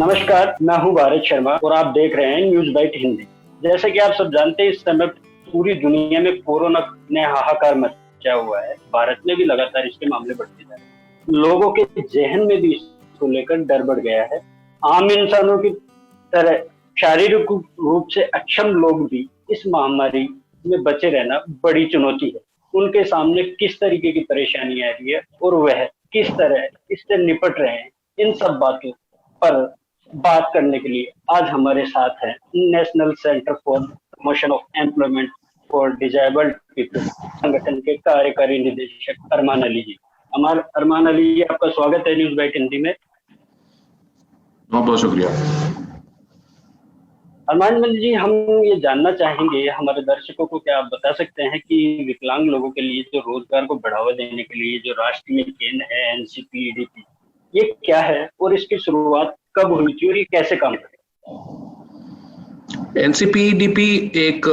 नमस्कार, मैं हूं भारत शर्मा और आप देख रहे हैं न्यूज बाइट हिंदी। जैसे कि आप सब जानते हैं, इस समय पूरी दुनिया में कोरोना ने हाहाकार मचा हुआ है। भारत में भी लगातार इसके मामले बढ़ते जा रहे हैं। लोगों के जहन में भी इसको लेकर डर बढ़ गया है। आम इंसानों की तरह शारीरिक रूप से अक्षम लोग भी इस महामारी में बचे रहना बड़ी चुनौती है। उनके सामने किस तरीके की परेशानी आ रही है और वह किस तरह इससे निपट रहे हैं, इन सब बातों पर बात करने के लिए आज हमारे साथ है national centre for promotion of employment for disabled people संगठन के कार्यकारी निदेशक अरमान अली जी। अरमान अली जी, आपका स्वागत है न्यूज बाइट हिंदी में। बहुत बहुत शुक्रिया। अरमान अली जी, हम ये जानना चाहेंगे हमारे दर्शकों को, क्या आप बता सकते हैं कि विकलांग लोगों के लिए जो रोजगार को बढ़ावा देने के लिए जो राष्ट्रीय केंद्र है NCPDP, ये क्या है और इसकी शुरुआत कब हुई थी और ये कैसे काम करेगा? NCPDP एक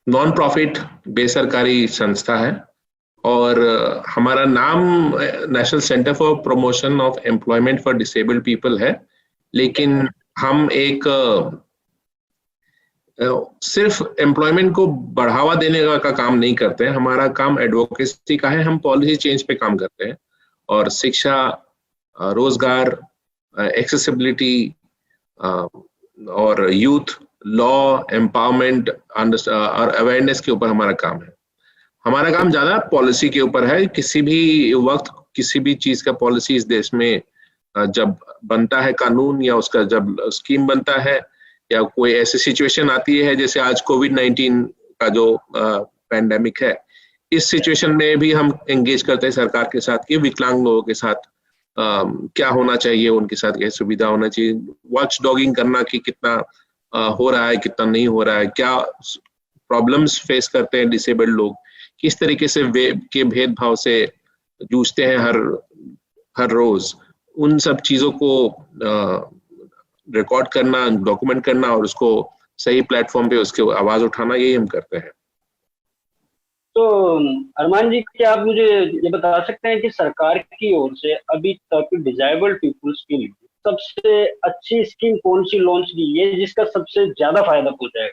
नॉन प्रॉफिट बेसरकारी संस्था है और हमारा नाम national centre for promotion of employment for disabled people है, लेकिन हम एक सिर्फ एम्प्लॉयमेंट को बढ़ावा देने का काम नहीं करते हैं। हमारा काम एडवोकेसी का है। हम पॉलिसी चेंज पे काम करते हैं और शिक्षा, रोजगार, एक्सेसिबिलिटी और यूथ लॉ एम्पावरमेंट और अवेयरनेस के ऊपर हमारा काम है। हमारा काम ज्यादा पॉलिसी के ऊपर है। किसी भी वक्त किसी भी चीज का पॉलिसी इस देश में जब बनता है, कानून या उसका जब स्कीम बनता है या कोई ऐसी सिचुएशन आती है जैसे आज कोविड-19 का जो पैंडेमिक है, इस सिचुएशन में भी हम एंगेज करते हैं सरकार के साथ कि विकलांग लोगों के साथ क्या होना चाहिए, उनके साथ क्या सुविधा होना चाहिए, वॉच डॉगिंग करना कि कितना हो रहा है, कितना नहीं हो रहा है, क्या प्रॉब्लम्स फेस करते हैं डिसेबल्ड लोग, किस तरीके से के भेदभाव से जूझते हैं हर रोज। उन सब चीजों को रिकॉर्ड करना, डॉक्यूमेंट करना और उसको सही प्लेटफॉर्म पे उसके आवाज उठाना, यही हम करते हैं। तो अरमान जी, क्या आप मुझे ये बता सकते हैं कि सरकार की ओर से अभी तक डिजेबल्ड पीपल्स के लिए सबसे अच्छी स्कीम कौन सी लॉन्च की है जिसका सबसे ज्यादा फायदा पहुंचाएगा?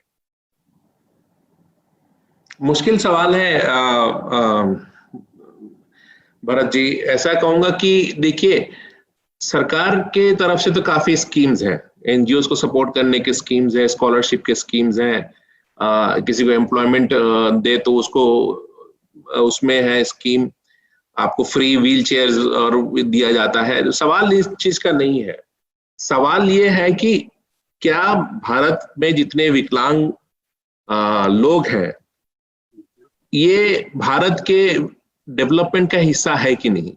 मुश्किल सवाल है भरत जी। ऐसा कहूंगा कि देखिए, सरकार के तरफ से तो काफी स्कीम्स हैं, NGOs को सपोर्ट करने की स्कीम्स है, स्कॉलरशिप के स्कीम्स हैं, किसी को एम्प्लॉयमेंट दे तो उसको उसमें है स्कीम, आपको फ्री व्हील चेयर और दिया जाता है। सवाल इस चीज का नहीं है। सवाल ये है कि क्या भारत में जितने विकलांग लोग हैं, ये भारत के डेवलपमेंट का हिस्सा है कि नहीं।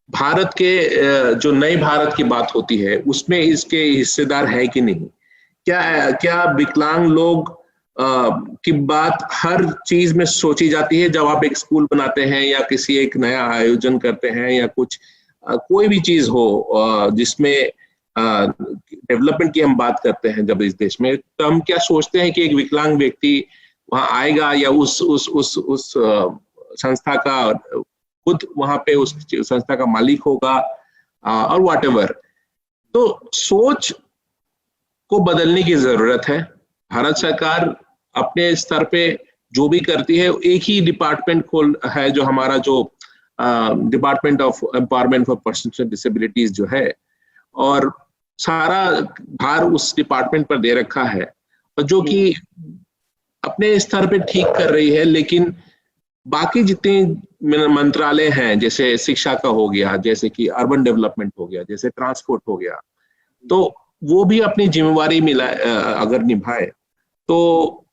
भारत के जो नए भारत की बात होती है उसमें इसके हिस्सेदार है कि नहीं। क्या विकलांग लोग की बात हर चीज में सोची जाती है जब आप एक स्कूल बनाते हैं या किसी एक नया आयोजन करते हैं या कुछ कोई भी चीज हो जिसमें डेवलपमेंट की हम बात करते हैं जब इस देश में, तो हम क्या सोचते हैं कि एक विकलांग व्यक्ति वहां आएगा या उस संस्था का खुद वहां पे उस संस्था का मालिक होगा और व्हाटएवर। तो सोच को बदलने की जरूरत है। भारत सरकार अपने स्तर पे जो भी करती है, एक ही डिपार्टमेंट है जो हमारा जो department of empowerment for persons with disabilities जो है, और सारा भार उस डिपार्टमेंट पर दे रखा है और जो कि अपने स्तर पे ठीक कर रही है। लेकिन बाकी जितने मंत्रालय हैं, जैसे शिक्षा का हो गया, जैसे कि अर्बन डेवलपमेंट हो गया, जैसे ट्रांसपोर्ट हो गया, तो वो भी अपनी जिम्मेवारी अगर निभाए तो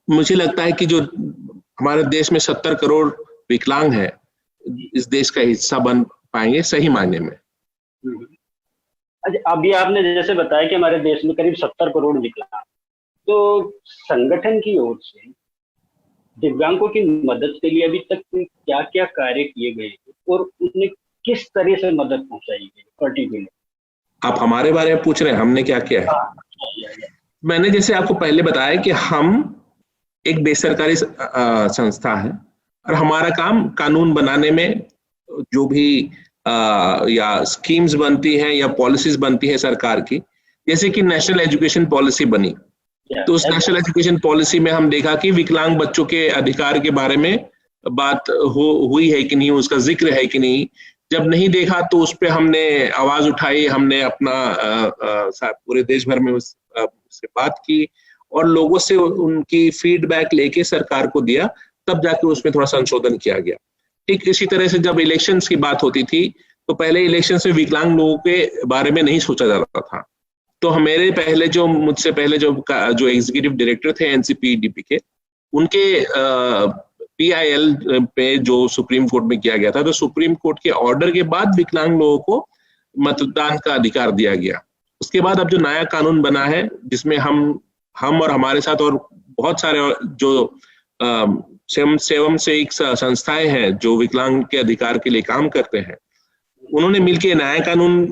मुझे लगता है कि जो हमारे देश में 70 करोड़ विकलांग है, इस देश का हिस्सा बन पाएंगे सही मायने में। अच्छा, अभी आपने जैसे बताया कि हमारे देश में करीब 70 करोड़ विकलांग, तो संगठन की ओर से दिव्यांगों की मदद के लिए अभी तक क्या क्या कार्य किए गए और उन्हें किस तरह से मदद पहुंचाई गई पर्टिकुलर? आप हमारे बारे में पूछ रहे हैं हमने क्या किया है? मैंने जैसे आपको पहले बताया कि हम एक बेसरकारी संस्था है और हमारा काम कानून बनाने में, जो भी या स्कीम्स बनती हैं या पॉलिसीज बनती है सरकार की, जैसे कि नेशनल एजुकेशन पॉलिसी बनी, तो उस नेशनल एजुकेशन पॉलिसी में हम देखा कि विकलांग बच्चों के अधिकार के बारे में बात हुई है कि नहीं, उसका जिक्र है कि नहीं। जब नहीं देखा तो उस पर हमने आवाज उठाई, हमने अपना पूरे देश भर में उससे बात की और लोगों से उनकी फीडबैक लेके सरकार को दिया, तब जाके उसमें थोड़ा संशोधन किया गया। ठीक इसी तरह से जब इलेक्शंस की बात होती थी तो पहले इलेक्शंस में विकलांग लोगों के बारे में नहीं सोचा जाता था, तो मुझसे पहले जो एग्जीक्यूटिव डायरेक्टर थे एनसीपीडीपी के, उनके पीआईएल पे जो सुप्रीम कोर्ट में किया गया था, तो सुप्रीम कोर्ट के ऑर्डर के बाद विकलांग लोगों को मतदान का अधिकार दिया गया। उसके बाद अब जो नया कानून बना है, जिसमें हम और हमारे साथ और बहुत सारे जो सेवम से एक संस्थाएं हैं जो विकलांग के अधिकार के लिए काम करते हैं, उन्होंने मिलकर नया कानून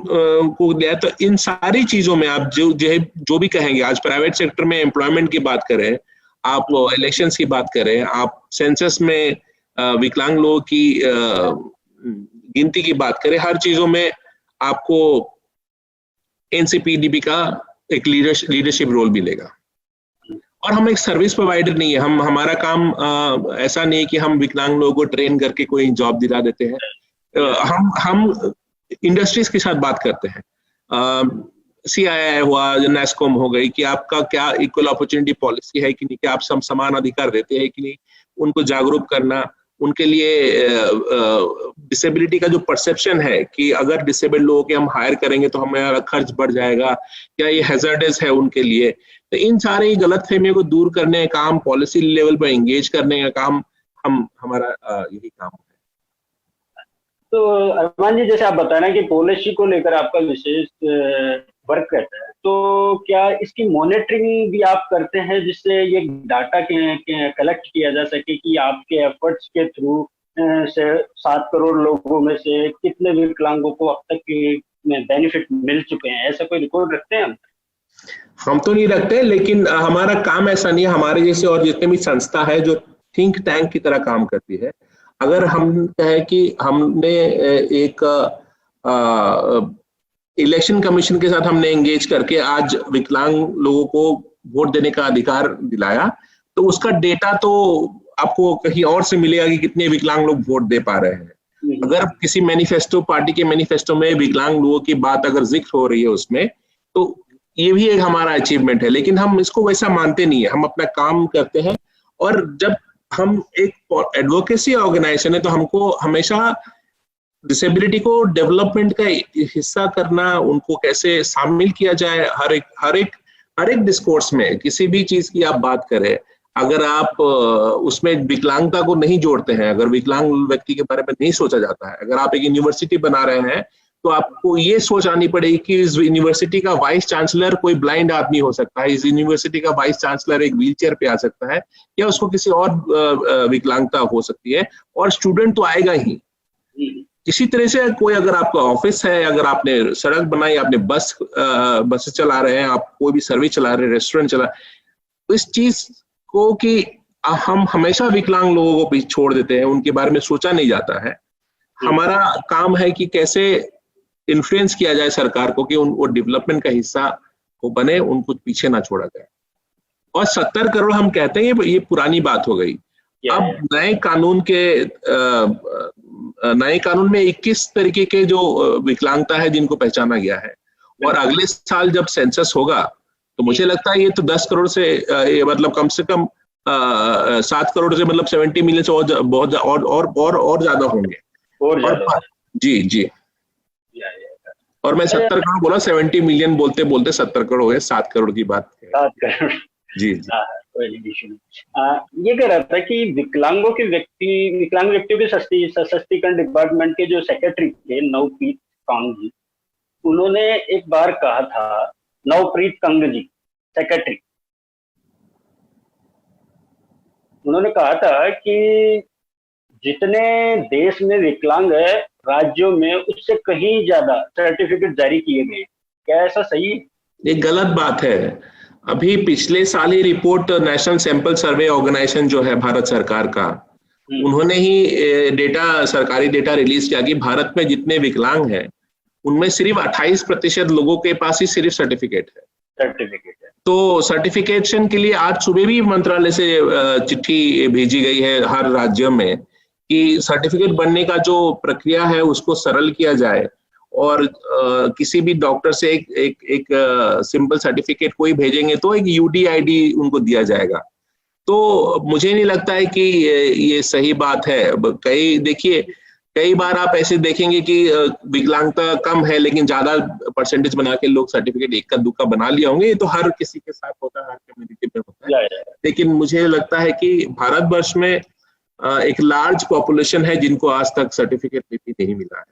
को दिया। तो इन सारी चीजों में आप जो भी कहेंगे, आज प्राइवेट सेक्टर में एम्प्लॉयमेंट की बात करें, आप इलेक्शंस की बात करें, आप सेंसस में विकलांग लोगों की गिनती की बात करें, हर चीजों में आपको एनसीपीडीपी का एक लीडरशिप रोल मिलेगा। और हम एक सर्विस प्रोवाइडर नहीं है, हमारा काम ऐसा नहीं है कि हम विकलांग लोगों को ट्रेन करके कोई जॉब दिला देते हैं। हम इंडस्ट्रीज के साथ बात करते हैं, CII हुआ, नेस्कॉम हो गई, कि आपका क्या इक्वल अपॉर्चुनिटी पॉलिसी है कि नहीं, कि आप समान अधिकार देते हैं कि नहीं, उनको जागरूक करना, उनके लिए डिसेबिलिटी का जो परसेप्शन है कि अगर डिसेबल्ड लोगों के हम हायर करेंगे तो हमारा खर्च बढ़ जाएगा, क्या ये हैजर्डस है उनके लिए, तो इन सारे गलतफहमियों को दूर करने का काम, पॉलिसी लेवल पर एंगेज करने का काम हमारा यही काम है। तो अरमान जी, जैसे आप बताना कि पॉलिसी को लेकर आपका विशेष वर्क करता है, तो क्या इसकी मॉनिटरिंग भी आप करते हैं जिससे ये डाटा कलेक्ट किया जा सके कि आपके एफर्ट्स के थ्रू से 7 करोड़ लोगों में से कितने विकलांगों को अब तक बेनिफिट मिल चुके हैं? ऐसा कोई रिकॉर्ड रखते हैं हम तो नहीं रखते, लेकिन हमारा काम ऐसा नहीं है। हमारे जैसे और जितने भी संस्था है जो थिंक टैंक की तरह काम करती है, अगर हम कहें कि हमने एक इलेक्शन कमीशन के साथ हमने एंगेज करके आज विकलांग लोगों को वोट देने का अधिकार दिलाया, तो उसका डेटा तो आपको कहीं और से मिलेगा कि कितने विकलांग लोग वोट दे पा रहे हैं। अगर किसी मैनिफेस्टो, पार्टी के मैनिफेस्टो में विकलांग लोगों की बात अगर जिक्र हो रही है उसमें, तो ये भी एक हमारा अचीवमेंट है, लेकिन हम इसको वैसा मानते नहीं है। हम अपना काम करते हैं, और जब हम एक एडवोकेसी ऑर्गेनाइजेशन है तो हमको हमेशा डिसेबिलिटी को डेवलपमेंट का हिस्सा करना, उनको कैसे शामिल किया जाए हर एक डिस्कोर्स में, किसी भी चीज की आप बात करें, अगर आप उसमें विकलांगता को नहीं जोड़ते हैं, अगर विकलांग व्यक्ति के बारे में नहीं सोचा जाता है, अगर आप एक यूनिवर्सिटी बना रहे हैं तो आपको ये सोच आनी पड़ेगी कि इस यूनिवर्सिटी का वाइस चांसलर कोई ब्लाइंड आदमी हो सकता है, इस यूनिवर्सिटी का वाइस चांसलर एक व्हीलचेयर पे आ सकता है, या उसको किसी और विकलांगता हो सकती है, और स्टूडेंट तो आएगा ही। इसी तरह से कोई अगर आपका ऑफिस है, अगर आपने सड़क बनाई, आपने बस चला रहे हैं, आप कोई भी सर्विस चला रहे हैं, रेस्टोरेंट चला, तो इस चीज को कि हम हमेशा विकलांग लोगों को पीछे छोड़ देते हैं, उनके बारे में सोचा नहीं जाता है। हमारा काम है कि कैसे इन्फ्लुएंस किया जाए सरकार को कि वो डेवलपमेंट का हिस्सा वो बने, उनको पीछे ना छोड़ा जाए। और 70 करोड़ हम कहते हैं ये पुरानी बात हो गई। अब नए कानून में 21 तरीके के जो विकलांगता है जिनको पहचाना गया है, और अगले साल जब सेंसस होगा तो मुझे लगता है ये तो 10 करोड़ से मतलब कम से कम 7 करोड़ से मतलब 70 मिलियन से और बहुत और ज्यादा होंगे। जी। और मैं 70 करोड़ बोला, 70 मिलियन बोलते बोलते 70 करोड़ हो गए, 7 करोड़ की बात है। 7 करोड़ जी। ये कह रहा था कि विकलांग व्यक्तियों के सशक्तिकरण डिपार्टमेंट के जो सेक्रेटरी थे नवप्रीत कंग जी, उन्होंने एक बार कहा था, नवप्रीत कंग जी सेक्रेटरी, उन्होंने कहा था कि जितने देश में विकलांग है राज्यों में उससे कहीं ज्यादा सर्टिफिकेट जारी किए गए। क्या ऐसा सही है? ये गलत बात है। अभी पिछले साल ही report national sample survey organisation जो है भारत सरकार का, उन्होंने ही डेटा, सरकारी डेटा रिलीज किया कि भारत में जितने विकलांग हैं उनमें सिर्फ 28% लोगों के पास ही सिर्फ सर्टिफिकेट है। तो सर्टिफिकेशन के लिए आज सुबह भी मंत्रालय से चिट्ठी भेजी गई है हर राज्य में कि सर्टिफिकेट बनने का जो प्रक्रिया है उसको सरल किया जाए, और किसी भी डॉक्टर से एक सिंपल सर्टिफिकेट कोई भेजेंगे तो एक UDID उनको दिया जाएगा। तो मुझे नहीं लगता है कि ये सही बात है। देखिए कई बार आप ऐसे देखेंगे कि विकलांगता कम है लेकिन ज्यादा परसेंटेज बना के लोग सर्टिफिकेट एक का दुक्का बना लिया होंगे। ये तो हर किसी के साथ होता है, हर कम्युनिटी में होता है। लेकिन मुझे लगता है कि भारतवर्ष में एक लार्ज पॉपुलेशन है जिनको आज तक सर्टिफिकेट नहीं मिला है।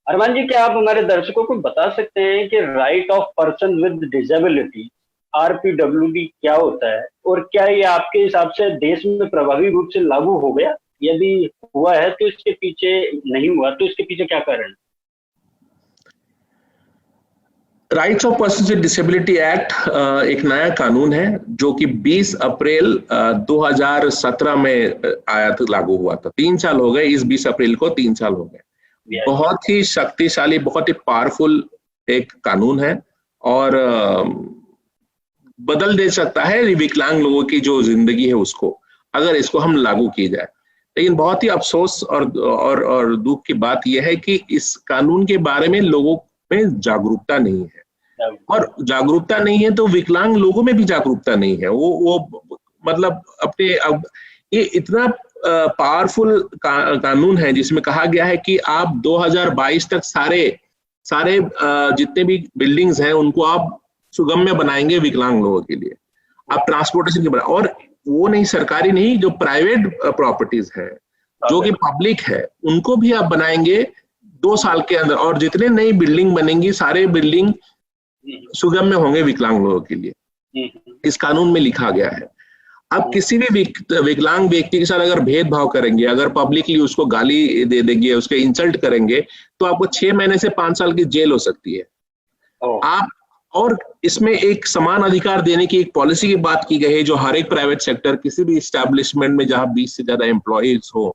अरमान जी, क्या आप हमारे दर्शकों को बता सकते हैं कि right of person with disability RPWD क्या होता है, और क्या ये आपके हिसाब से देश में प्रभावी रूप से लागू हो गया? यदि हुआ है तो इसके पीछे, नहीं हुआ तो इसके पीछे क्या कारण है? Rights of person with disability act एक नया कानून है जो कि 20 अप्रैल 2017 में आया था, लागू हुआ था। 3 साल हो गए, इस 20 अप्रैल को 3 साल हो गए। बहुत ही शक्तिशाली, बहुत ही पावरफुल एक कानून है और बदल दे सकता है विकलांग लोगों की जो जिंदगी है उसको, अगर इसको हम लागू किए जाए। लेकिन बहुत ही अफसोस और दुख की बात यह है कि इस कानून के बारे में लोगों में जागरूकता नहीं है, और जागरूकता नहीं है तो विकलांग लोगों में भी जागरूकता नहीं है। वो मतलब अपने, अब ये इतना पावरफुल कानून है जिसमें कहा गया है कि आप 2022 तक सारे जितने भी बिल्डिंग्स हैं उनको आप सुगम्य बनाएंगे विकलांग लोगों के लिए। आप ट्रांसपोर्टेशन के, और वो नहीं, सरकारी नहीं, जो प्राइवेट प्रॉपर्टीज है, जो कि पब्लिक है, उनको भी आप बनाएंगे 2 साल के अंदर, और जितने नई बिल्डिंग बनेंगी सारे बिल्डिंग सुगम्य होंगे विकलांग लोगों के लिए। इस कानून में लिखा गया है। आप किसी भी विकलांग व्यक्ति के साथ अगर भेदभाव करेंगे, अगर पब्लिकली उसको गाली दे देंगे, उसके इंसल्ट करेंगे, तो आपको 6 महीने से 5 साल की जेल हो सकती है। आप, और इसमें एक समान अधिकार देने की एक पॉलिसी की बात की गई है जो हर एक प्राइवेट सेक्टर, किसी भी एस्टैब्लिशमेंट में जहां 20 से ज्यादा एम्प्लॉइज हो,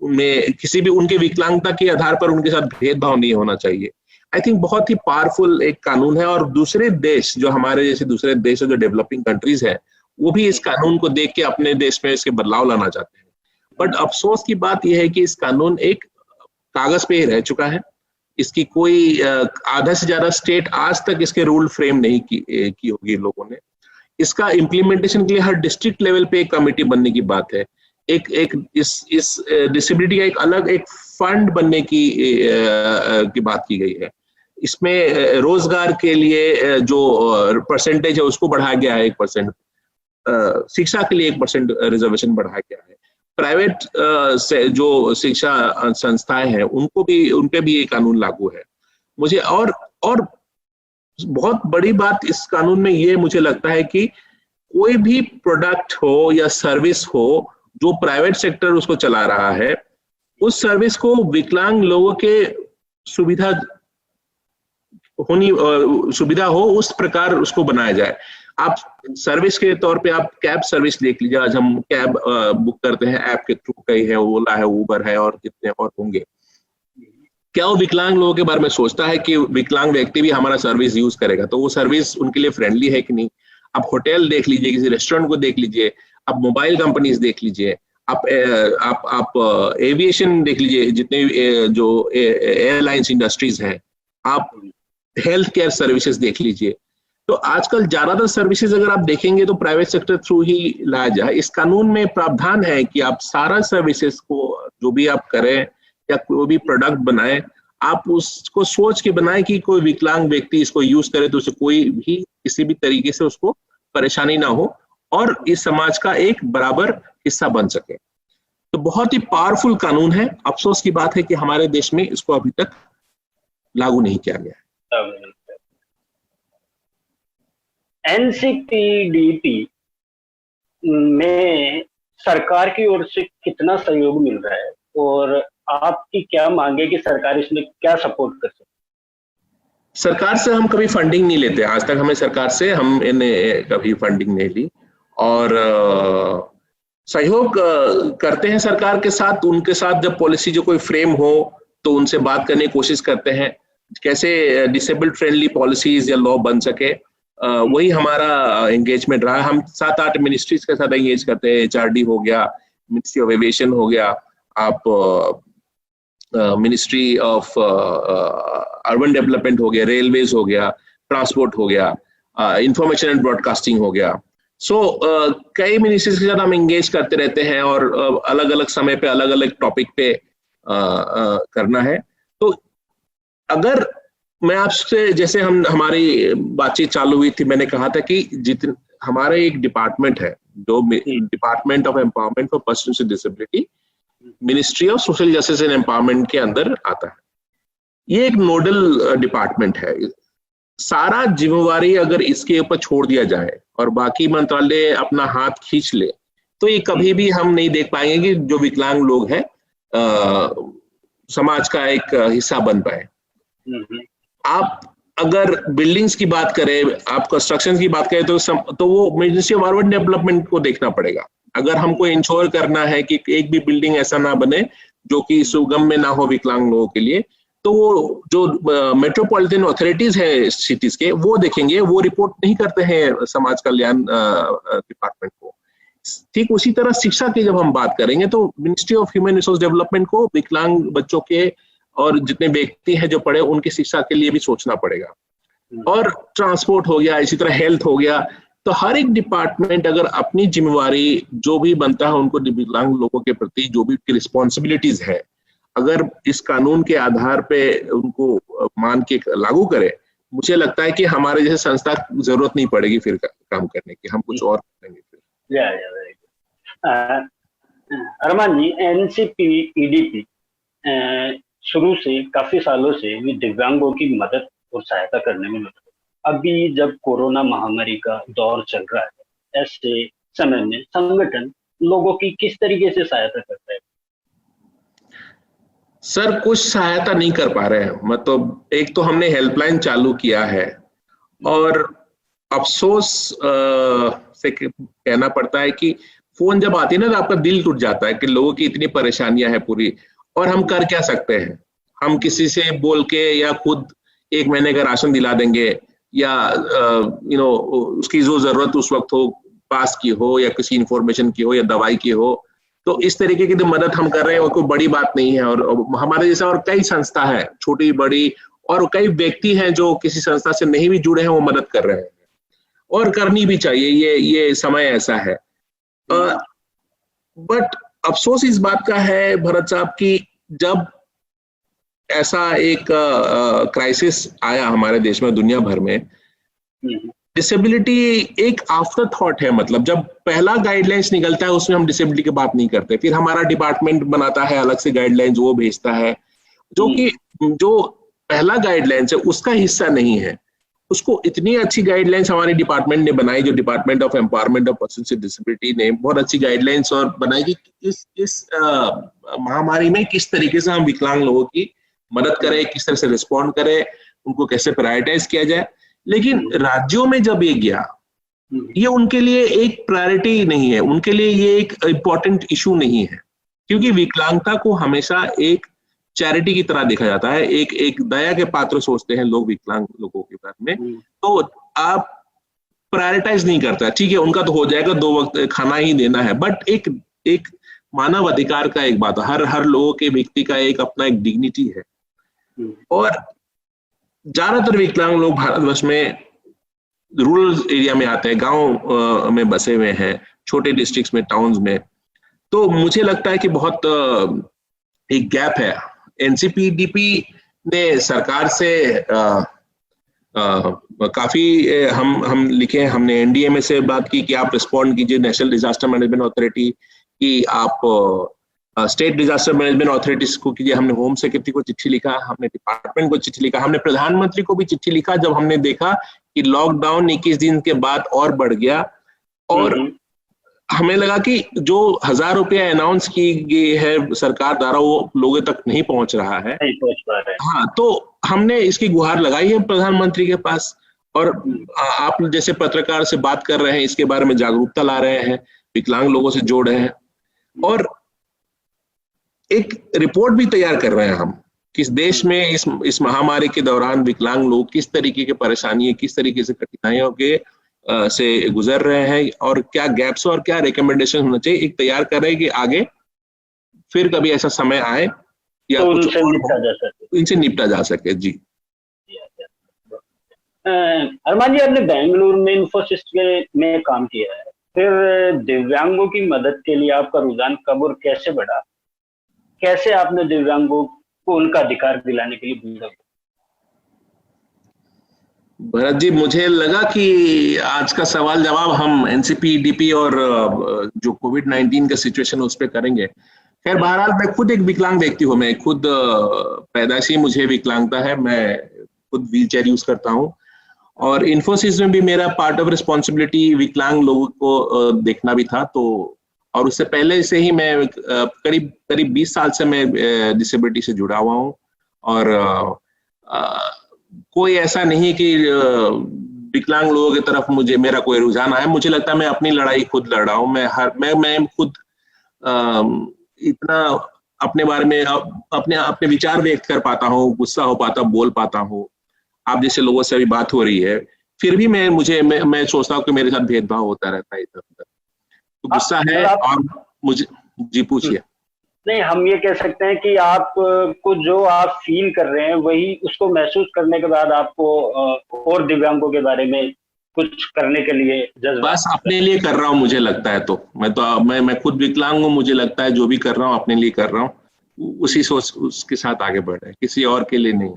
उनमें किसी भी उनके विकलांगता के आधार पर उनके साथ भेदभाव नहीं होना चाहिए। आई थिंक बहुत ही पावरफुल एक कानून है, और दूसरे देश, जो हमारे जैसे दूसरे देश जो डेवलपिंग कंट्रीज है, वो भी इस कानून को देख के अपने देश में इसके बदलाव लाना चाहते हैं। बट अफसोस की बात यह है कि इस कानून एक कागज पे ही रह चुका है। इसकी कोई आधा से ज्यादा स्टेट आज तक इसके रूल फ्रेम नहीं की होगी लोगों ने। इसका इम्प्लीमेंटेशन के लिए हर डिस्ट्रिक्ट लेवल पे एक कमेटी बनने की बात है। इस डिसेबिलिटी का एक अलग एक फंड बनने की बात की गई है। इसमें रोजगार के लिए जो परसेंटेज है उसको बढ़ाया गया है 1%, शिक्षा के लिए 1% रिजर्वेशन बढ़ाया गया है। प्राइवेट से जो शिक्षा संस्थाएं हैं उनपे भी ये कानून लागू है। मुझे और बहुत बड़ी बात इस कानून में ये मुझे लगता है कि कोई भी प्रोडक्ट हो या सर्विस हो जो प्राइवेट सेक्टर उसको चला रहा है, उस सर्विस को विकलांग लोगों के सुविधा हो उस प्रकार उसको बनाया जाए। आप सर्विस के तौर पे आप कैब सर्विस देख लीजिए। आज हम कैब बुक करते हैं ऐप के थ्रू, कई है, ओला है, उबर है और कितने और होंगे। क्या वो विकलांग लोगों के बारे में सोचता है कि विकलांग व्यक्ति भी हमारा सर्विस यूज करेगा? तो वो सर्विस उनके लिए फ्रेंडली है कि नहीं? आप होटल देख लीजिए, किसी रेस्टोरेंट को देख लीजिए, आप मोबाइल कंपनीज देख लीजिए, आप एविएशन देख लीजिए, जितने जो एयरलाइंस इंडस्ट्रीज हैं, आप हेल्थ केयर सर्विसेज देख लीजिए। तो आजकल ज्यादातर सर्विसेज अगर आप देखेंगे तो प्राइवेट सेक्टर थ्रू ही लाया जाए। इस कानून में प्रावधान है कि आप सारा सर्विसेज को जो भी आप करें या कोई भी प्रोडक्ट बनाएं, आप उसको सोच के बनाएं कि कोई विकलांग व्यक्ति इसको यूज करे तो उसे कोई भी किसी भी तरीके से उसको परेशानी ना हो और इस समाज का एक बराबर हिस्सा बन सके। तो बहुत ही पावरफुल कानून है। अफसोस की बात है कि हमारे देश में इसको अभी तक लागू नहीं किया गया। NCPDP में सरकार की ओर से कितना सहयोग मिल रहा है और आपकी क्या मांग है कि सरकार इसमें क्या सपोर्ट कर सकती है? सरकार से हम कभी फंडिंग नहीं लेते। आज तक हमें सरकार से हमने कभी फंडिंग नहीं ली और सहयोग करते हैं सरकार के साथ। उनके साथ जब पॉलिसी जो कोई फ्रेम हो तो उनसे बात करने की कोशिश करते हैं कैसे डिसेबल्ड फ्रेंडली पॉलिसीज या लॉ बन सके। वही हमारा एंगेजमेंट रहा। हम 7-8 मिनिस्ट्रीज के साथ एंगेज करते हैं। HRD हो गया, मिनिस्ट्री ऑफ एविएशन हो गया, आप मिनिस्ट्री ऑफ अर्बन डेवलपमेंट हो गया, रेलवेज हो गया, ट्रांसपोर्ट हो गया, इंफॉर्मेशन एंड ब्रॉडकास्टिंग हो गया। कई मिनिस्ट्रीज के साथ हम एंगेज करते रहते हैं और अलग अलग समय पे अलग अलग टॉपिक पे करना है। तो अगर मैं आपसे, जैसे हमारी बातचीत चालू हुई थी, मैंने कहा था कि जितने हमारे एक डिपार्टमेंट है जो department of empowerment for person with disability, ministry of social justice and empowerment के अंदर आता है। ये एक नोडल डिपार्टमेंट है। सारा जिम्मेवारी अगर इसके ऊपर छोड़ दिया जाए और बाकी मंत्रालय अपना हाथ खींच ले तो ये कभी भी हम नहीं देख पाएंगे कि जो विकलांग लोग हैं समाज का एक हिस्सा बन पाए। आप अगर बिल्डिंग्स की बात करें, आप कंस्ट्रक्शन की बात करें तो वो मिनिस्ट्री ऑफ अर्बन डेवलपमेंट को देखना पड़ेगा। अगर हमको इंश्योर करना है कि एक भी बिल्डिंग ऐसा ना बने जो कि सुगम में ना हो विकलांग लोगों के लिए, तो वो जो मेट्रोपॉलिटन अथॉरिटीज है सिटीज के, वो देखेंगे। वो रिपोर्ट नहीं करते हैं समाज कल्याण डिपार्टमेंट को। ठीक उसी तरह शिक्षा की जब हम बात करेंगे तो ministry of human resource development को विकलांग बच्चों के और जितने व्यक्ति हैं जो पढ़े उनकी शिक्षा के लिए भी सोचना पड़ेगा। और ट्रांसपोर्ट हो गया, इसी तरह हेल्थ हो गया। तो हर एक डिपार्टमेंट अगर अपनी जिम्मेवारी जो भी बनता है उनको विकलांग लोगों के प्रति जो भी रिस्पॉन्सिबिलिटीज है, अगर इस कानून के आधार पे उनको मान के लागू करे, मुझे लगता है कि हमारे जैसे संस्था जरूरत नहीं पड़ेगी फिर काम करने की, हम कुछ और करेंगे फिर। अरमान जी, NCP EDP शुरू से काफी सालों से भी दिव्यांगों की मदद और सहायता करने में लगा। अभी जब कोरोना महामारी का दौर चल रहा है, ऐसे समय में संगठन लोगों की किस तरीके से सहायता करता है? सर, कुछ सहायता नहीं कर पा रहे हैं। मतलब एक तो हमने हेल्पलाइन चालू किया है और अफसोस से कहना पड़ता है कि फोन जब आती है ना तो आपका दिल टूट जाता है कि लोगों की इतनी परेशानियां हैं पूरी, और हम कर क्या सकते हैं। हम किसी से बोल के या खुद 1 महीने का राशन दिला देंगे या उसकी जो जरूरत उस वक्त हो, पास की हो या किसी इंफॉर्मेशन की हो या दवाई की हो, तो इस तरीके की मदद हम कर रहे हैं और कोई बड़ी बात नहीं है। और हमारे जैसा और कई संस्था है, छोटी बड़ी, और कई व्यक्ति हैं जो किसी संस्था से नहीं भी जुड़े हैं, वो मदद कर रहे हैं और करनी भी चाहिए। ये समय ऐसा है। बट अफसोस इस बात का है भरत साहब कि जब ऐसा एक क्राइसिस आया हमारे देश में, दुनिया भर में, डिसेबिलिटी एक आफ्टर थॉट है। मतलब जब पहला गाइडलाइंस निकलता है उसमें हम डिसेबिलिटी की बात नहीं करते, फिर हमारा डिपार्टमेंट बनाता है अलग से गाइडलाइंस, वो भेजता है, जो कि जो पहला गाइडलाइंस है उसका हिस्सा नहीं है। उसको इतनी अच्छी गाइडलाइंस हमारे डिपार्टमेंट ने बनाई, जो department of empowerment of person with disability ने बहुत अच्छी गाइडलाइंस और बनाई कि इस महामारी में किस तरीके से हम विकलांग लोगों की मदद करें, किस तरह से रिस्पॉन्ड करें, उनको कैसे प्रायोरिटाइज किया जाए। लेकिन राज्यों में जब ये गया, ये उनके लिए एक प्रायोरिटी नहीं है, उनके लिए ये एक इम्पोर्टेंट इशू नहीं है, क्योंकि विकलांगता को हमेशा एक चैरिटी की तरह देखा जाता है, एक दया के पात्र सोचते हैं लोग विकलांग लोगों के बारे में। तो आप प्रायोरिटाइज नहीं करता, ठीक है उनका तो हो जाएगा, 2 वक्त खाना ही देना है, बट एक मानव अधिकार का एक बात, हर लोगों के व्यक्ति का एक अपना एक डिग्निटी है। और ज्यादातर विकलांग लोग भारतवर्ष में रूरल एरिया में आते हैं, गांव में बसे हुए हैं, छोटे डिस्ट्रिक्ट्स में, टाउन्स में। तो मुझे लगता है कि बहुत एक गैप है। NCP EDP ने सरकार से काफी हम लिखे, हमने NDMA से बात की कि आप रिस्पॉन्ड कीजिए, नेशनल डिजास्टर मैनेजमेंट अथॉरिटी की, आप स्टेट डिजास्टर मैनेजमेंट अथॉरिटीज को कीजिए। हमने होम सेक्रेटरी को चिट्ठी लिखा, हमने डिपार्टमेंट को चिट्ठी लिखा, हमने प्रधानमंत्री को भी चिट्ठी लिखा जब हमने देखा कि लॉकडाउन 21 दिन के बाद और बढ़ गया और हमें लगा कि जो 1000 रुपया अनाउंस की गई है सरकार द्वारा वो लोगों तक नहीं पहुंच रहा है, नहीं पहुंच पा रहा है। हाँ, तो हमने इसकी गुहार लगाई है प्रधानमंत्री के पास और आप जैसे पत्रकार से बात कर रहे हैं, इसके बारे में जागरूकता ला रहे हैं, विकलांग लोगों से जोड़ रहे हैं, और एक रिपोर्ट भी तैयार कर रहे हैं हम कि इस देश में इस महामारी के दौरान विकलांग लोग किस तरीके की परेशानी, किस तरीके से कठिनाइयों के से गुजर रहे हैं, और क्या गैप्स और क्या रिकमेंडेशन होना चाहिए, एक तैयार कर रहे हैं कि आगे फिर कभी ऐसा समय आए या तो कुछ इनसे निपटा जा सके। जी अरमान जी, आपने बेंगलुरु में इन्फोसिस में काम किया है, फिर दिव्यांगों की मदद के लिए आपका रुझान कब और कैसे बढ़ा? कैसे आपने दिव्यांगों को उनका अधिकार दिलाने के लिए भिड़ा? भरत जी, मुझे लगा कि आज का सवाल जवाब हम एनसीपीडीपी और जो कोविड-19 का सिचुएशन उस पर करेंगे। खैर, बहरहाल मैं खुद एक विकलांग व्यक्ति हूँ, मैं खुद पैदाइशी मुझे विकलांगता है, मैं खुद व्हीलचेयर यूज करता हूँ, और इन्फोसिस में भी मेरा पार्ट ऑफ रिस्पॉन्सिबिलिटी विकलांग लोगों को देखना भी था। तो और उससे पहले से ही मैं करीब 20 साल से मैं डिसेबिलिटी से जुड़ा हुआ हूँ, और कोई ऐसा नहीं कि विकलांग लोगों की तरफ मेरा कोई रुझान आया। मुझे लगता है मैं अपनी लड़ाई खुद लड़ रहा हूँ। मैं खुद इतना अपने बारे में अपने विचार व्यक्त कर पाता हूँ, गुस्सा हो पाता, बोल पाता हूँ। आप जैसे लोगों से अभी बात हो रही है, फिर भी मैं सोचता हूँ कि मेरे साथ भेदभाव होता रहता है इधर उधर, तो गुस्सा है। और मुझे जी पूछिए। नहीं, हम ये कह सकते हैं कि आप को जो आप फील कर रहे हैं वही उसको महसूस करने के बाद आपको और दिव्यांगों के बारे में कुछ करने के लिए जज्बा बस अपने लिए कर रहा हूँ, मुझे लगता है। तो मैं खुद विकलांग हूँ, मुझे लगता है जो भी कर रहा हूँ अपने लिए कर रहा हूँ, उसी सोच उसके साथ आगे बढ़ रहे हैं, किसी और के लिए नहीं।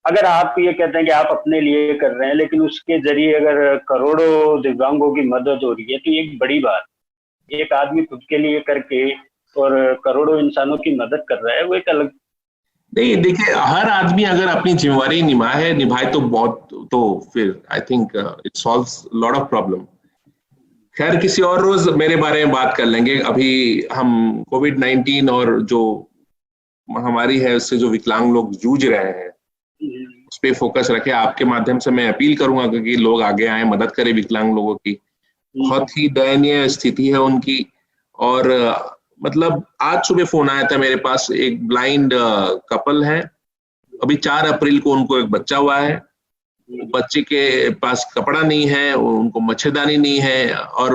अगर आप ये कहते हैं कि आप अपने लिए कर रहे हैं, लेकिन उसके जरिए अगर करोड़ों दिव्यांगों की मदद हो रही है, तो ये एक बड़ी बात। एक आदमी खुद के लिए करके और करोड़ों इंसानों की मदद कर रहा है, वो एक अलग। नहीं, देखिए, हर आदमी अगर अपनी जिम्मेवारी निभाए तो फिर I think it solves lot of problem. खैर, किसी और रोज मेरे बारे में बात कर लेंगे। अभी हम कोविड-19 और जो महामारी है उससे जो विकलांग लोग जूझ रहे हैं उस पर फोकस रखे। आपके माध्यम से मैं अपील करूंगा कि लोग आगे आए, मदद करें विकलांग लोगों की। बहुत ही दयनीय स्थिति है उनकी। और मतलब आज सुबह फोन आया था मेरे पास, एक ब्लाइंड कपल है, अभी 4 अप्रैल को उनको एक बच्चा हुआ है। बच्चे के पास कपड़ा नहीं है, उनको मच्छरदानी नहीं है, और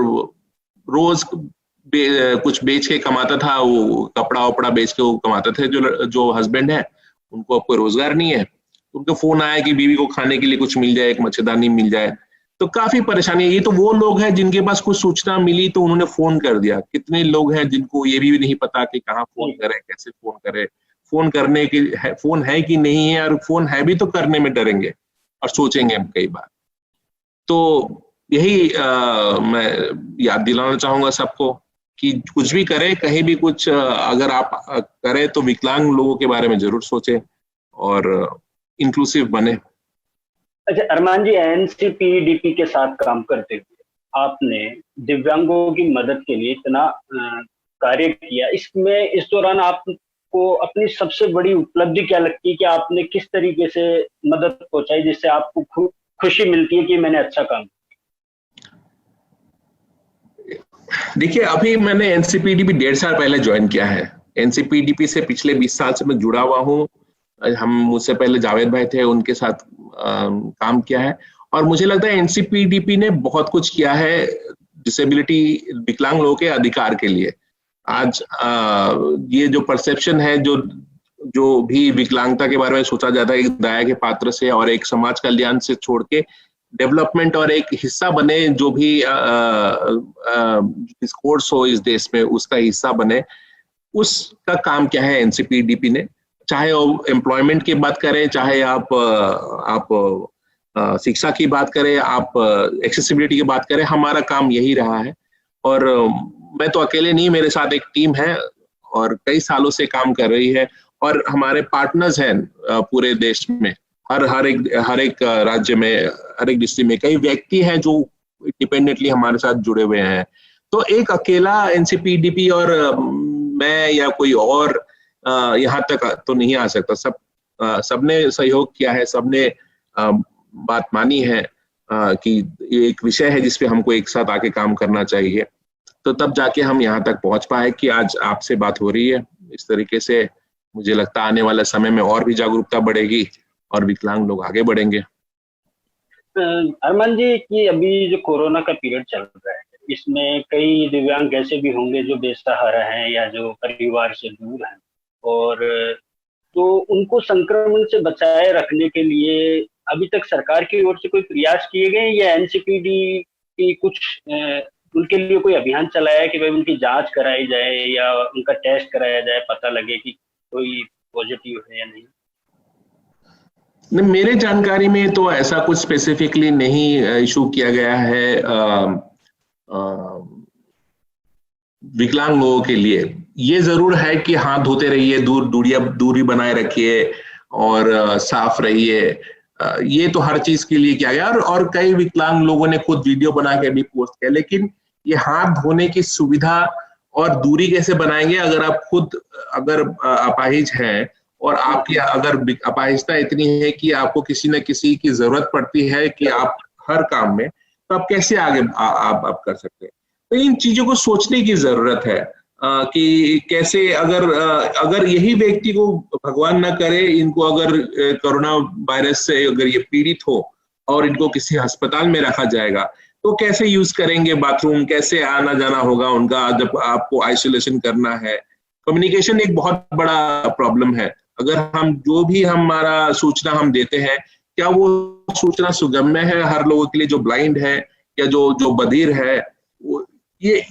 रोज कुछ बेच के कमाता था, वो कपड़ा वपड़ा बेच के वो कमाते थे। जो हस्बैंड है उनको अब कोई रोजगार नहीं है। उनको फोन आया कि बीवी को खाने के लिए कुछ मिल जाए, एक मच्छरदानी मिल जाए। तो काफी परेशानी है। ये तो वो लोग हैं जिनके पास कुछ सूचना मिली तो उन्होंने फोन कर दिया। कितने लोग हैं जिनको ये भी नहीं पता कि कहाँ फोन करें, कैसे फोन करें, फोन करने के फोन है कि नहीं है, और फोन है भी तो करने में डरेंगे और सोचेंगे कई बार। तो यही मैं याद दिलाना चाहूंगा सबको कि कुछ भी करें, कहीं भी कुछ अगर आप करें तो विकलांग लोगों के बारे में जरूर सोचें और इंक्लूसिव बने। अच्छा अरमान जी, एनसीपीडीपी के साथ काम करते हुए आपने दिव्यांगों की मदद के लिए इतना कार्य किया, इसमें इस दौरान आपको अपनी सबसे बड़ी उपलब्धि क्या लगती है कि आपने किस तरीके से मदद पहुंचाई जिससे आपको खुशी मिलती है कि मैंने अच्छा काम किया? देखिए, अभी मैंने एनसीपीडीपी 1.5 साल पहले ज्वाइन किया है। एनसीपीडीपी से पिछले 20 साल से मैं जुड़ा हुआ हूँ। हम मुझसे पहले जावेद भाई थे, उनके साथ काम किया है, और मुझे लगता है एनसीपीडीपी ने बहुत कुछ किया है डिसेबिलिटी विकलांग लोगों के अधिकार के लिए। आज ये जो परसेप्शन है, जो भी विकलांगता के बारे में सोचा जाता है एक दया के पात्र से और एक समाज कल्याण से छोड़ के डेवलपमेंट और एक हिस्सा बने, जो भी डिस्कोर्स हो इस देश में उसका हिस्सा बने, उसका काम क्या है एनसीपीडीपी ने। चाहे एम्प्लॉयमेंट की बात करें, चाहे आप शिक्षा की बात करें, आप एक्सेसिबिलिटी की बात करें, हमारा काम यही रहा है। और मैं तो अकेले नहीं, मेरे साथ एक टीम है और कई सालों से काम कर रही है, और हमारे पार्टनर्स हैं पूरे देश में, हर एक राज्य में, हर एक डिस्ट्रिक्ट में कई व्यक्ति हैं जो इंडिपेंडेंटली हमारे साथ जुड़े हुए हैं। तो एक अकेला एनसीपीडीपी और मैं या कोई और यहाँ तक तो नहीं आ सकता। सबने सहयोग किया है, सबने बात मानी है, कि ये एक विषय है जिसपे हमको एक साथ आके काम करना चाहिए, तो तब जाके हम यहाँ तक पहुंच पाए कि आज आपसे बात हो रही है। इस तरीके से मुझे लगता है आने वाले समय में और भी जागरूकता बढ़ेगी और विकलांग लोग आगे बढ़ेंगे। अरमान जी, कि अभी जो कोरोना का पीरियड चल रहा है, इसमें कई दिव्यांग ऐसे भी होंगे जो बेसहारा हैं या जो परिवार से दूर हैं, और तो उनको संक्रमण से बचाए रखने के लिए अभी तक सरकार की ओर से कोई प्रयास किए गए या एनसीपीडी की कुछ उनके लिए कोई अभियान चलाया है कि भाई उनकी जांच कराई जाए या उनका टेस्ट कराया जाए, पता लगे कि कोई पॉजिटिव है या नहीं? नहीं, मेरे जानकारी में तो ऐसा कुछ स्पेसिफिकली नहीं इशू किया गया है विकलांग लोगों के लिए। ये जरूर है कि हाथ धोते रहिए, दूरी बनाए रखिए और साफ रहिए, ये तो हर चीज के लिए किया गया। और कई विकलांग लोगों ने खुद वीडियो बना के भी पोस्ट किया, लेकिन ये हाथ धोने की सुविधा और दूरी कैसे बनाएंगे अगर अपाहिज हैं और आपकी अगर अपाहिजता इतनी है कि आपको किसी न किसी की जरूरत पड़ती है कि आप हर काम में, तो आप कैसे आगे आप कर सकते हैं। तो इन चीजों को सोचने की जरूरत है कि कैसे अगर यही व्यक्ति को भगवान ना करे, इनको अगर कोरोना वायरस से अगर ये पीड़ित हो और इनको किसी अस्पताल में रखा जाएगा, तो कैसे यूज करेंगे बाथरूम, कैसे आना जाना होगा उनका जब आपको आइसोलेशन करना है। कम्युनिकेशन एक बहुत बड़ा प्रॉब्लम है। अगर हम जो भी हमारा सूचना हम देते हैं, क्या वो सूचना सुगम्य है हर लोगों के लिए, जो ब्लाइंड है या जो बधिर है। ये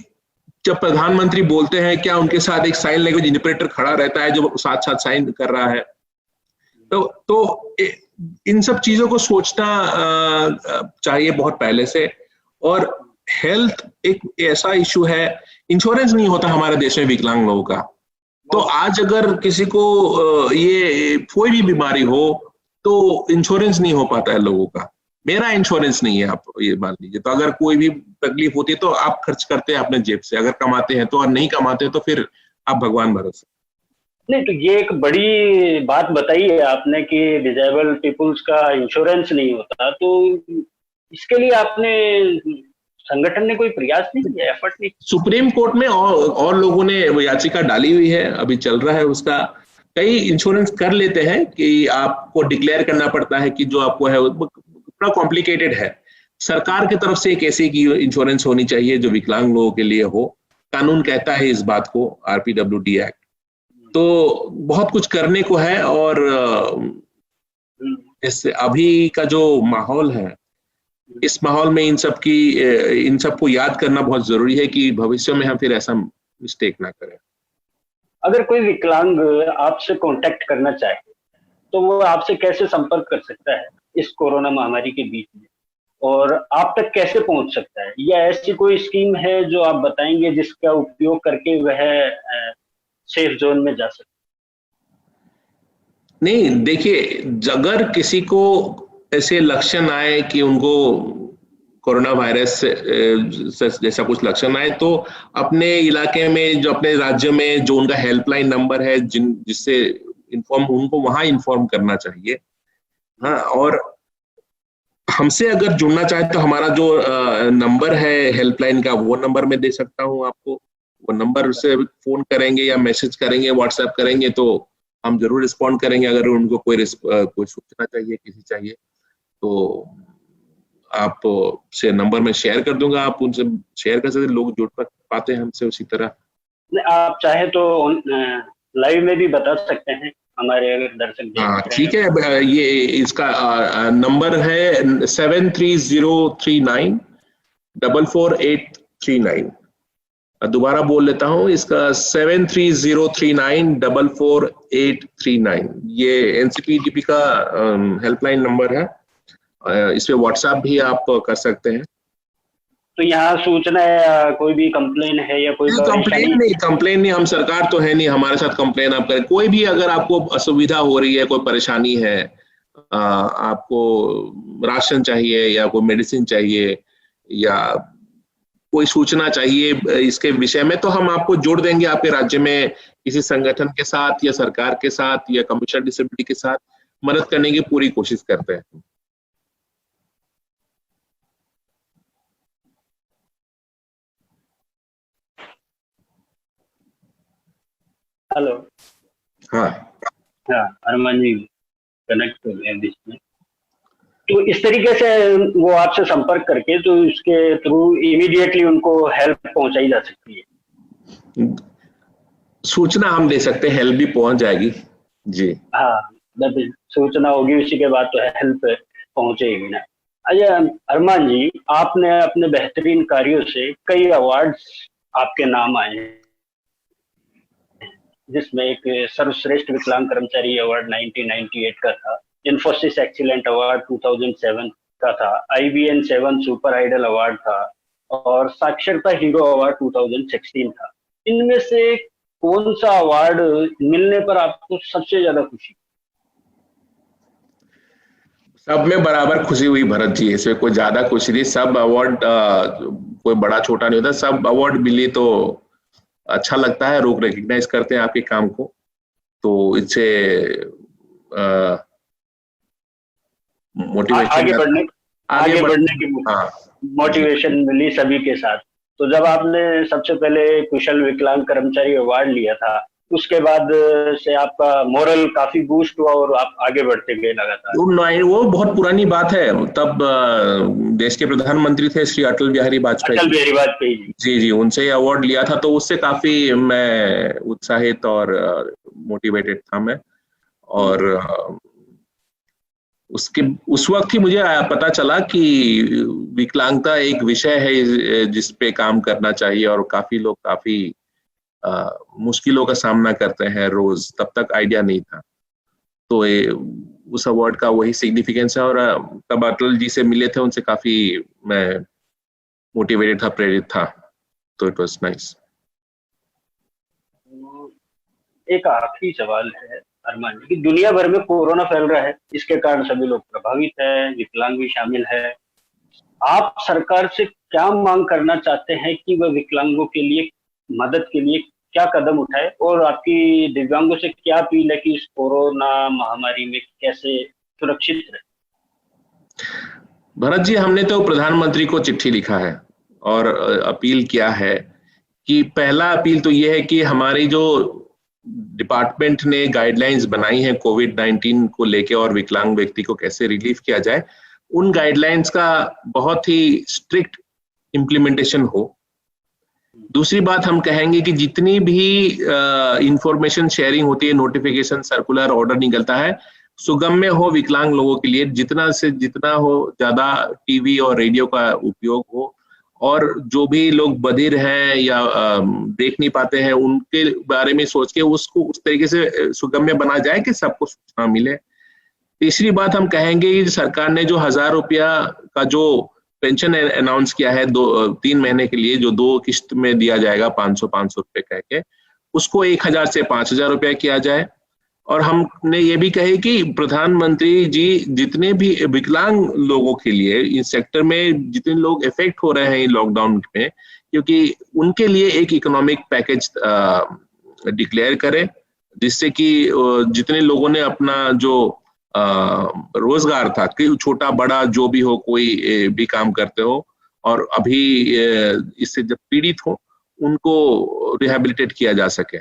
जब प्रधानमंत्री बोलते हैं, क्या उनके साथ एक साइन लैंग्वेज इंटरप्रेटर खड़ा रहता है जो साथ साथ साइन कर रहा है? तो इन सब चीजों को सोचना चाहिए बहुत पहले से। और हेल्थ एक ऐसा इशू है, इंश्योरेंस नहीं होता हमारे देश में विकलांग लोगों का। तो आज अगर किसी को ये कोई भी बीमारी हो तो इंश्योरेंस नहीं हो पाता है लोगों का। मेरा इंश्योरेंस नहीं है, आप ये मान लीजिए। तो अगर कोई भी तकलीफ होती है तो आप खर्च करते हैं अपने जेब से, अगर कमाते हैं तो, और नहीं कमाते तो फिर आप भगवान भरोसे। नहीं, तो ये एक बड़ी बात बताई है आपने कि डिजेबल पीपुल्स का इंश्योरेंस नहीं होता, तो इसके लिए आपने संगठन ने कोई प्रयास नहीं किया, एफर्ट नहीं? सुप्रीम कोर्ट में और लोगों ने याचिका डाली हुई है, अभी चल रहा है उसका। कई इंश्योरेंस कर लेते हैं कि आपको डिक्लेयर करना पड़ता है कि जो आपको है बड़ा कॉम्प्लिकेटेड है। सरकार की तरफ से एक ऐसी की इंश्योरेंस होनी चाहिए जो विकलांग लोगों के लिए हो। कानून कहता है इस बात को, RPWD एक्ट। तो बहुत कुछ करने को है। और इससे अभी का जो माहौल है, इस माहौल में इन सबको याद करना बहुत जरूरी है कि भविष्य में हम फिर ऐसा मिस्टेक ना करें। अगर कोई विकलांग आपसे कांटेक्ट करना चाहे तो वो आपसे कैसे संपर्क कर सकता है इस कोरोना महामारी के बीच में, और आप तक कैसे पहुंच सकता है? या ऐसी कोई स्कीम है जो आप बताएंगे जिसका उपयोग करके वह सेफ जोन में जा सके? नहीं, देखिए, अगर किसी को ऐसे लक्षण आए कि उनको कोरोना वायरस जैसा कुछ लक्षण आए, तो अपने इलाके में, जो अपने राज्य में जो उनका हेल्पलाइन नंबर है जिससे उनको वहां इन्फॉर्म करना चाहिए। हाँ, और हमसे अगर जुड़ना चाहे तो हमारा जो नंबर है हेल्पलाइन का, वो नंबर मैं दे सकता हूँ आपको। वो नंबर से फोन करेंगे या मैसेज करेंगे, व्हाट्सएप करेंगे, तो हम जरूर रिस्पॉन्ड करेंगे। अगर उनको कोई सूचना चाहिए, किसी चाहिए, तो आप से नंबर में शेयर कर दूंगा, आप उनसे शेयर कर सकते। लोग जुड़ पाते हैं हमसे उसी तरह। आप चाहे तो लाइव में भी बता सकते हैं हमारे अगर दर्शक। हाँ, ठीक है। ये इसका नंबर है 7303944839। दोबारा बोल लेता हूँ, इसका 7303944839। ये NCPDP का हेल्पलाइन नंबर है। इस पे व्हाट्सएप भी आप कर सकते हैं। तो यहाँ सूचना या कोई भी कंप्लेन है या कोई कंप्लेन नहीं, हम सरकार तो है नहीं हमारे साथ कंप्लेन आप करें। कोई भी अगर आपको असुविधा हो रही है, कोई परेशानी है, आपको राशन चाहिए या कोई मेडिसिन चाहिए या कोई सूचना चाहिए इसके विषय में, तो हम आपको जोड़ देंगे आपके राज्य में किसी संगठन के साथ या सरकार के साथ या कमीशन डिसेबिलिटी के साथ। मदद करने की पूरी कोशिश करते हैं। हेलो। हाँ हाँ, अरमान जी कनेक्ट हो गए बीच में। तो इस तरीके से वो आपसे संपर्क करके तो इसके थ्रू इमीडिएटली उनको हेल्प पहुंचाई जा सकती है। सूचना हम दे सकते हैं, हेल्प भी पहुंच जाएगी जी। हाँ, जब सूचना होगी उसी के बाद तो हेल्प पहुंचेगी ना। अच्छा अरमान जी, आपने अपने बेहतरीन कार्यों से कई अवार्ड्स आपके नाम आए हैं, जिसमें एक सर्वश्रेष्ठ विकलांग कर्मचारी अवार्ड 1998 का था, इन्फोसिस एक्सीलेंट अवार्ड 2007 का था, IBN 7 सुपर आइडल अवार्ड था और साक्षरता हीरो अवार्ड 2016 था। इनमें से कौन सा अवार्ड मिलने पर आपको सबसे ज्यादा खुशी? सब में बराबर खुशी हुई भरत जी, इसमें कोई ज्यादा खुशी नहीं। सब अवार्ड कोई बड़ा छोटा नहीं होता, सब अवार्ड मिली तो अच्छा लगता है, लोग रिकग्नाइज करते हैं आपके काम को, तो इससे मोटिवेशन आगे बढ़ने की हाँ मोटिवेशन मिली सभी के साथ। तो जब आपने सबसे पहले कुशल विकलांग कर्मचारी अवार्ड लिया था, उसके बाद से आपका मोरल काफी बूस्ट हुआ और आप आगे बढ़ते गए लगातार। वो बहुत पुरानी बात है, तब देश के प्रधानमंत्री थे श्री अटल बिहारी वाजपेयी जी। जी जी, उनसे अवार्ड लिया था, तो उससे काफी मैं उत्साहित और मोटिवेटेड था मैं। और उसके उस वक्त ही मुझे पता चला कि विकलांगता एक विषय है जिस पे काम करना चाहिए, और काफी लोग काफी मुश्किलों का सामना करते हैं रोज, तब तक आइडिया नहीं था। तो उस अवार्ड का वही सिग्निफिकेंस है, और तब अटल जी से मिले थे, उनसे काफी मैं मोटिवेटेड था, प्रेरित था, तो इट वाज नाइस। एक आखिरी सवाल है अरमान जी, कि दुनिया भर में कोरोना फैल रहा है, इसके कारण सभी लोग प्रभावित है, विकलांग भी शामिल है। आप सरकार से क्या मांग करना चाहते हैं कि वह विकलांगों के लिए मदद के लिए क्या कदम उठाए, और आपकी दिव्यांगों से क्या अपील है कि इस कोरोना महामारी में कैसे सुरक्षित रहे? भरत जी, हमने तो प्रधानमंत्री को चिट्ठी लिखा है और अपील किया है कि पहला अपील तो ये है कि हमारी जो डिपार्टमेंट ने गाइडलाइंस बनाई हैं कोविड-19 को लेके और विकलांग व्यक्ति को कैसे रिलीफ किया जाए, उन गाइडलाइंस का बहुत ही स्ट्रिक्ट इम्प्लीमेंटेशन हो। दूसरी बात हम कहेंगे कि जितनी भी इंफॉर्मेशन शेयरिंग होती है, नोटिफिकेशन, सर्कुलर, ऑर्डर निकलता है, सुगम्य हो विकलांग लोगों के लिए, जितना से जितना हो ज्यादा टीवी और रेडियो का उपयोग हो, और जो भी लोग बधिर हैं या देख नहीं पाते हैं, उनके बारे में सोच के उसको उस तरीके से सुगम्य बना जाए कि सबको सूचना मिले। तीसरी बात हम कहेंगे कि सरकार ने जो 1000 रुपया का जो पेंशन अनाउंस किया है 3 महीने के लिए, जो 2 किस्त में दिया जाएगा 500-500 रुपए कह के, उसको 1000 से 5000 रुपया किया जाए। और हमने ये भी कहे कि प्रधानमंत्री जी जितने भी विकलांग लोगों के लिए इस सेक्टर में जितने लोग इफेक्ट हो रहे हैं लॉकडाउन में, क्योंकि उनके लिए एक इकोनॉमिक पैकेज डिक्लेयर करें, जिससे कि जितने लोगों ने अपना जो रोजगार था, कि छोटा बड़ा जो भी हो, कोई भी काम करते हो और अभी इससे जब पीड़ित हो, उनको रिहेबिलिटेट किया जा सके।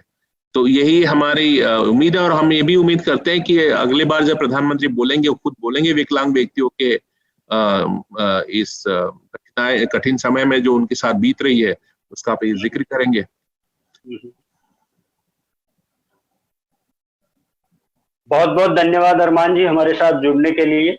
तो यही हमारी उम्मीद है, और हम ये भी उम्मीद करते हैं कि अगले बार जब प्रधानमंत्री बोलेंगे, वो खुद बोलेंगे विकलांग व्यक्तियों के इस कठिन समय में जो उनके साथ बीत रही है, उसका भी जिक्र करेंगे। बहुत बहुत धन्यवाद अरमान जी हमारे साथ जुड़ने के लिए।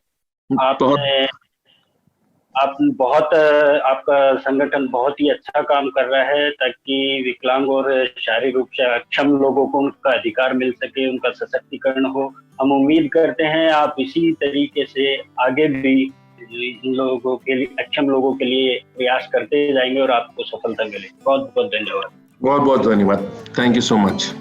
आपका संगठन बहुत ही अच्छा काम कर रहा है ताकि विकलांग और शारीरिक रूप से अक्षम लोगों को उनका अधिकार मिल सके, उनका सशक्तिकरण हो। हम उम्मीद करते हैं आप इसी तरीके से आगे भी इन लोगों के लिए, अक्षम लोगों के लिए प्रयास करते जाएंगे और आपको सफलता मिले। बहुत बहुत धन्यवाद। बहुत बहुत धन्यवाद। Thank you so much.